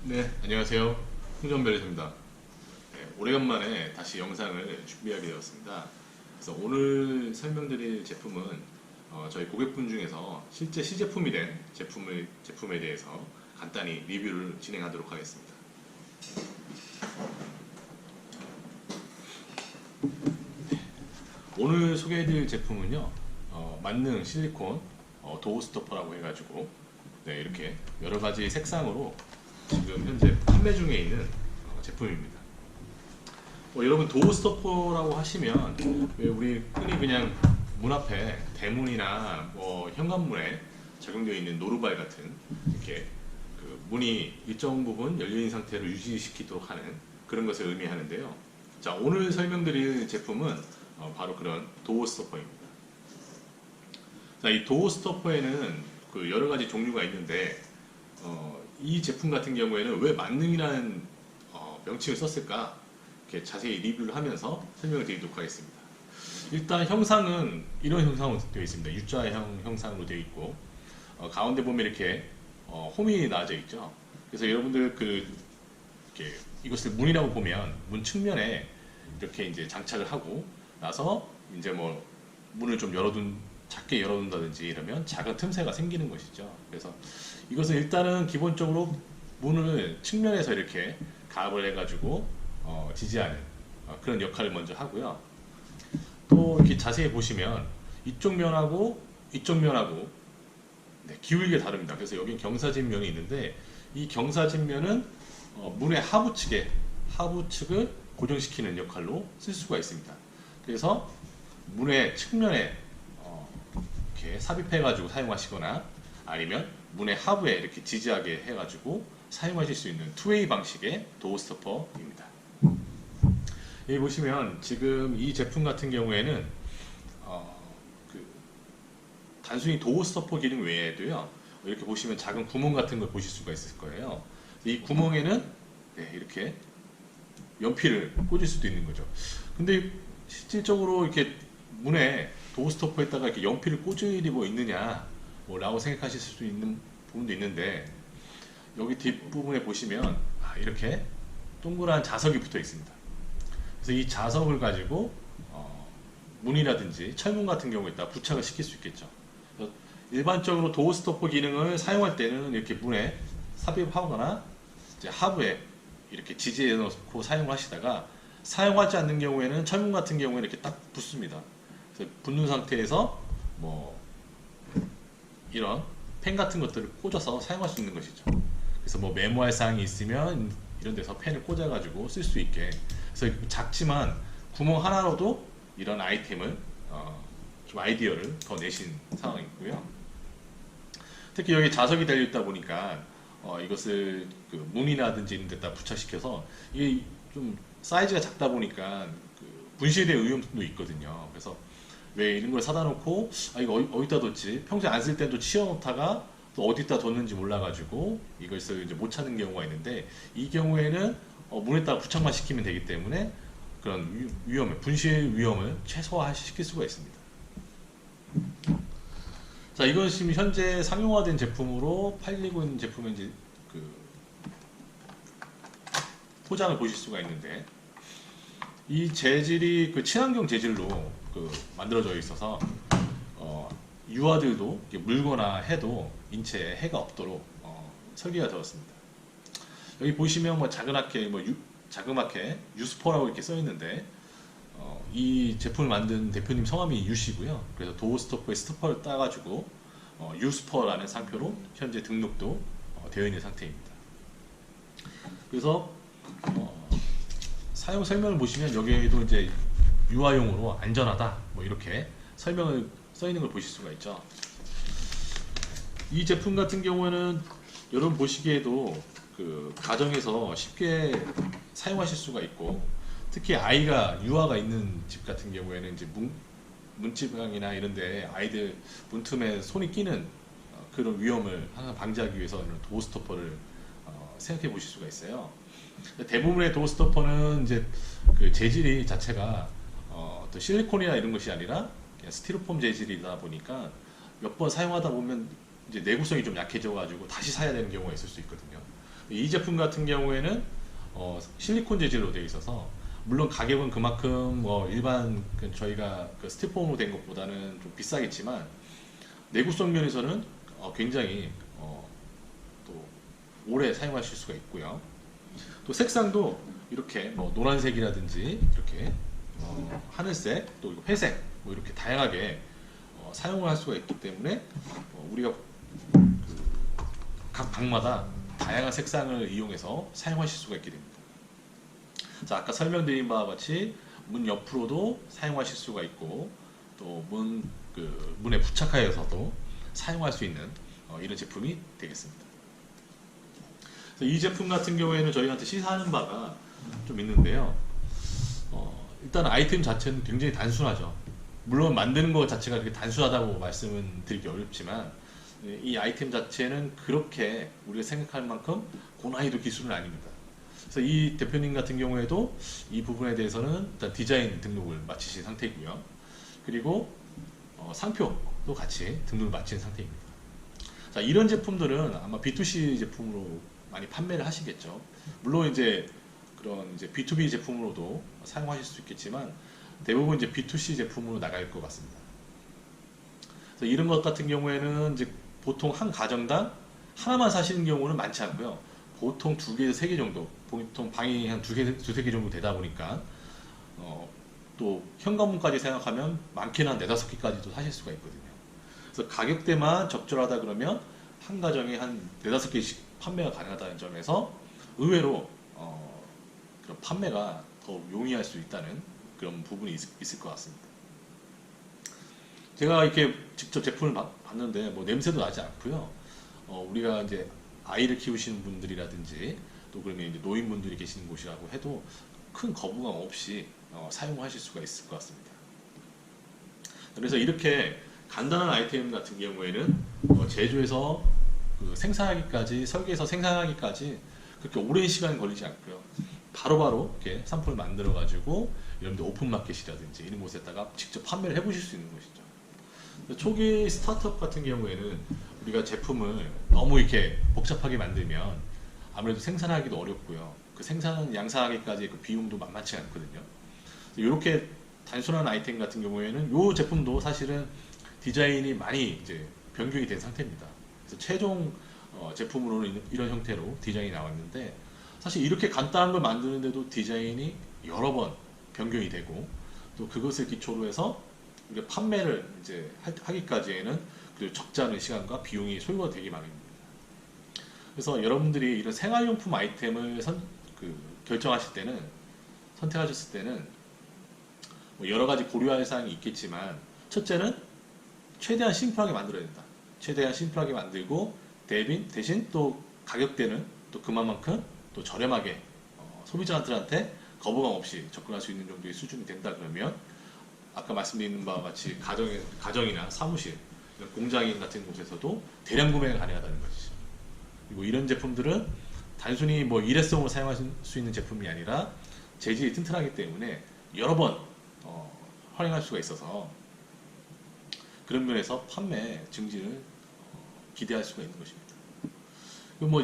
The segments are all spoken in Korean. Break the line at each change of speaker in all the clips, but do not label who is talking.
네, 안녕하세요. 홍정별입니다. 네, 오래간만에 다시 영상을 준비하게 되었습니다. 그래서 오늘 설명드릴 제품은 저희 고객분 중에서 실제 시제품이 된 제품에 대해서 간단히 리뷰를 진행하도록 하겠습니다. 오늘 소개해드릴 제품은요, 만능 실리콘 도어 스토퍼라고 해가지고 네, 이렇게 여러 가지 색상으로 지금 현재 판매 중에 있는 제품입니다. 여러분 도어 스토퍼라고 하시면 왜 우리 흔히 그냥 문 앞에 대문이나 현관문에 적용되어 있는 노루발 같은 이렇게 그 문이 일정 부분 열려 있는 상태를 유지시키도록 하는 그런 것을 의미하는데요. 자, 오늘 설명드릴 제품은 바로 그런 도어 스토퍼입니다. 자, 이 도어 스토퍼에는 그 여러 가지 종류가 있는데 이 제품 같은 경우에는 왜 만능이라는 명칭을 썼을까 이렇게 자세히 리뷰를 하면서 설명을 드리도록 하겠습니다. 일단 형상은 이런 형상으로 되어 있습니다. U자형 형상으로 되어 있고 가운데 보면 이렇게 홈이 나와져 있죠. 그래서 여러분들 이렇게 이것을 문이라고 보면 문 측면에 이렇게 이제 장착을 하고 나서 이제 뭐 문을 좀 작게 열어둔다든지 이러면 작은 틈새가 생기는 것이죠. 그래서 이것은 일단은 기본적으로 문을 측면에서 이렇게 가압을 해가지고 지지하는 그런 역할을 먼저 하고요. 또 이렇게 자세히 보시면 이쪽 면하고 이쪽 면하고 네, 기울기가 다릅니다. 그래서 여기 경사진면이 있는데 이 경사진면은 문의 하부 측을 고정시키는 역할로 쓸 수가 있습니다. 그래서 문의 측면에 이렇게 삽입해가지고 사용하시거나 아니면 문의 하부에 이렇게 지지하게 해가지고 사용하실 수 있는 투웨이 방식의 도어 스토퍼입니다. 여기 보시면 지금 이 제품 같은 경우에는 단순히 도어 스토퍼 기능 외에도요, 이렇게 보시면 작은 구멍 같은 걸 보실 수가 있을 거예요. 이 구멍에는 네, 이렇게 연필을 꽂을 수도 있는 거죠. 근데 실질적으로 이렇게 문에 도어 스토퍼에다가 이렇게 연필을 꽂을 일이 뭐 있느냐 라고 생각하실 수 있는 부분도 있는데, 여기 뒷부분에 보시면 이렇게 동그란 자석이 붙어 있습니다. 그래서 이 자석을 가지고 문이라든지 철문 같은 경우에다 부착을 시킬 수 있겠죠. 일반적으로 도어 스토퍼 기능을 사용할 때는 이렇게 문에 삽입하거나 이제 하부에 이렇게 지지해 놓고 사용을 하시다가, 사용하지 않는 경우에는 철문 같은 경우에는 이렇게 딱 붙습니다. 그래서 붙는 상태에서 뭐 이런 펜 같은 것들을 꽂아서 사용할 수 있는 것이죠. 그래서 뭐 메모할 사항이 있으면 이런 데서 펜을 꽂아 가지고 쓸 수 있게, 그래서 작지만 구멍 하나로도 이런 아이템을 좀 아이디어를 더 내신 상황이고요. 특히 여기 자석이 달려 있다 보니까 이것을 그 문이라든지 이런 데다 부착시켜서 이게 좀 사이즈가 작다 보니까 분실될 위험도 있거든요. 그래서 왜 이런 걸 사다 놓고 이거 어디다 뒀지, 평소에 안 쓸 때도 치워 놓다가 또 어디다 뒀는지 몰라가지고 이것을 이제 못 찾는 경우가 있는데, 이 경우에는 문에다가 부착만 시키면 되기 때문에 그런 분실 위험을 최소화시킬 수가 있습니다. 자, 이건 지금 현재 상용화된 제품으로 팔리고 있는 제품의 이제 포장을 보실 수가 있는데, 이 재질이 친환경 재질로 만들어져 있어서 유아들도 물거나 해도 인체에 해가 없도록 설계가 되었습니다. 여기 보시면 뭐 자그맣게 유스퍼라고 이렇게 써 있는데, 이 제품을 만든 대표님 성함이 유시고요. 그래서 도어 스토퍼의 스토퍼를 따가지고 유스퍼라는 상표로 현재 등록도 되어 있는 상태입니다. 그래서 사용 설명을 보시면 여기에도 이제 유아용으로 안전하다 뭐 이렇게 설명을 써 있는 걸 보실 수가 있죠. 이 제품 같은 경우에는 여러분 보시기에도 가정에서 쉽게 사용하실 수가 있고, 특히 유아가 있는 집 같은 경우에는 이제 문지방이나 이런데 아이들 문틈에 손이 끼는 그런 위험을 항상 방지하기 위해서 도어 스토퍼를 생각해 보실 수가 있어요. 대부분의 도어 스토퍼는 이제 재질이 자체가 또 실리콘이나 이런 것이 아니라 그냥 스티로폼 재질이다 보니까 몇 번 사용하다 보면 이제 내구성이 좀 약해져 가지고 다시 사야 되는 경우가 있을 수 있거든요. 이 제품 같은 경우에는 실리콘 재질로 되어 있어서 물론 가격은 그만큼 일반 저희가 그 스티로폼으로 된 것보다는 좀 비싸겠지만 내구성 면에서는 굉장히 또 오래 사용하실 수가 있고요. 또 색상도 이렇게 노란색이라든지 이렇게 하늘색 또 회색 이렇게 다양하게 사용을 할 수가 있기 때문에 우리가 각 방마다 다양한 색상을 이용해서 사용하실 수가 있게 됩니다. 자, 아까 설명드린 바와 같이 문 옆으로도 사용하실 수가 있고 또 문에 부착하여서도 사용할 수 있는 이런 제품이 되겠습니다. 이 제품 같은 경우에는 저희한테 시사하는 바가 좀 있는데요. 일단 아이템 자체는 굉장히 단순하죠. 물론 만드는 것 자체가 그렇게 단순하다고 말씀은 드리기 어렵지만 이 아이템 자체는 그렇게 우리가 생각할 만큼 고난이도 기술은 아닙니다. 그래서 이 대표님 같은 경우에도 이 부분에 대해서는 일단 디자인 등록을 마치신 상태이고요. 그리고 상표도 같이 등록을 마친 상태입니다. 자, 이런 제품들은 아마 B2C 제품으로 많이 판매를 하시겠죠. 물론 이제 그런 이제 B2B 제품으로도 사용하실 수 있겠지만 대부분 이제 B2C 제품으로 나갈 것 같습니다. 그래서 이런 것 같은 경우에는 이제 보통 한 가정당 하나만 사시는 경우는 많지 않고요. 보통 2개에서 3개 정도, 보통 방이 한 2개, 3개 정도 되다 보니까 또 현관문까지 생각하면 많게는 한 4, 5개까지도 사실 수가 있거든요. 그래서 가격대만 적절하다 그러면 한 가정에 한 4, 5개씩 판매가 가능하다는 점에서 의외로 그런 판매가 더 용이할 수 있다는 그런 부분이 있을 것 같습니다. 제가 이렇게 직접 제품을 봤는데 냄새도 나지 않고요. 우리가 이제 아이를 키우시는 분들이라든지 또 그러면 이제 노인분들이 계시는 곳이라고 해도 큰 거부감 없이 사용하실 수가 있을 것 같습니다. 그래서 이렇게 간단한 아이템 같은 경우에는 제조해서 생산하기까지, 설계해서 생산하기까지 그렇게 오랜 시간이 걸리지 않고요. 바로바로 이렇게 상품을 만들어 가지고 여러분들 오픈마켓이라든지 이런 곳에다가 직접 판매를 해보실 수 있는 것이죠. 초기 스타트업 같은 경우에는 우리가 제품을 너무 이렇게 복잡하게 만들면 아무래도 생산하기도 어렵고요. 그 생산 양산하기까지 그 비용도 만만치 않거든요. 이렇게 단순한 아이템 같은 경우에는 이 제품도 사실은 디자인이 많이 이제 변경이 된 상태입니다. 그래서 최종 제품으로는 이런 형태로 디자인이 나왔는데 사실 이렇게 간단한 걸 만드는데도 디자인이 여러 번 변경이 되고 또 그것을 기초로 해서 우리가 판매를 이제 하기까지에는 그 적지 않은 시간과 비용이 소요가 되기 마련입니다. 그래서 여러분들이 이런 생활용품 아이템을 결정하실 때는, 선택하셨을 때는 여러 가지 고려할 사항이 있겠지만 첫째는 최대한 심플하게 만들어야 된다. 최대한 심플하게 만들고 대신 또 가격대는 또 그만큼 또 저렴하게 소비자들한테 거부감 없이 접근할 수 있는 정도의 수준이 된다 그러면 아까 말씀드린 바와 같이 가정이나 사무실, 공장 같은 곳에서도 대량 구매가 가능하다는 것이죠. 그리고 이런 제품들은 단순히 일회성으로 사용할 수 있는 제품이 아니라 재질이 튼튼하기 때문에 여러 번 활용할 수가 있어서 그런 면에서 판매 증진을 기대할 수가 있는 것입니다.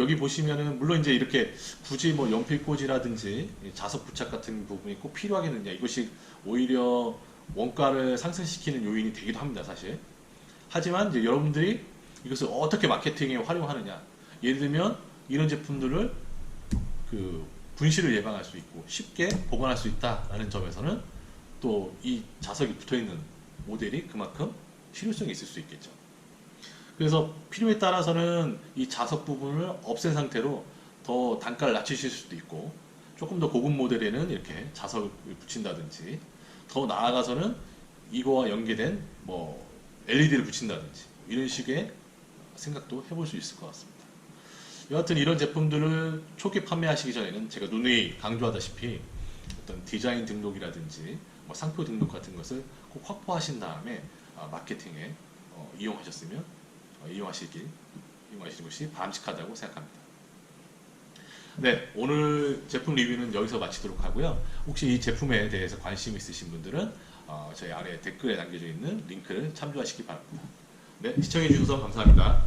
여기 보시면은 물론 이제 이렇게 굳이 연필꽂이라든지 자석 부착 같은 부분이 꼭 필요하겠느냐, 이것이 오히려 원가를 상승시키는 요인이 되기도 합니다, 사실. 하지만 이제 여러분들이 이것을 어떻게 마케팅에 활용하느냐, 예를 들면 이런 제품들을 분실을 예방할 수 있고 쉽게 보관할 수 있다라는 점에서는 또 이 자석이 붙어있는 모델이 그만큼 실효성이 있을 수 있겠죠. 그래서 필요에 따라서는 이 자석 부분을 없앤 상태로 더 단가를 낮추실 수도 있고, 조금 더 고급 모델에는 이렇게 자석을 붙인다든지, 더 나아가서는 이거와 연계된 LED를 붙인다든지 이런 식의 생각도 해볼 수 있을 것 같습니다. 여하튼 이런 제품들을 초기 판매하시기 전에는 제가 누누이 강조하다시피 어떤 디자인 등록이라든지 상표 등록 같은 것을 꼭 확보하신 다음에 마케팅에 이용하시는 것이 바람직하다고 생각합니다. 네, 오늘 제품 리뷰는 여기서 마치도록 하고요. 혹시 이 제품에 대해서 관심 있으신 분들은 저희 아래 댓글에 남겨져 있는 링크를 참조하시기 바랍니다. 네, 시청해 주셔서 감사합니다.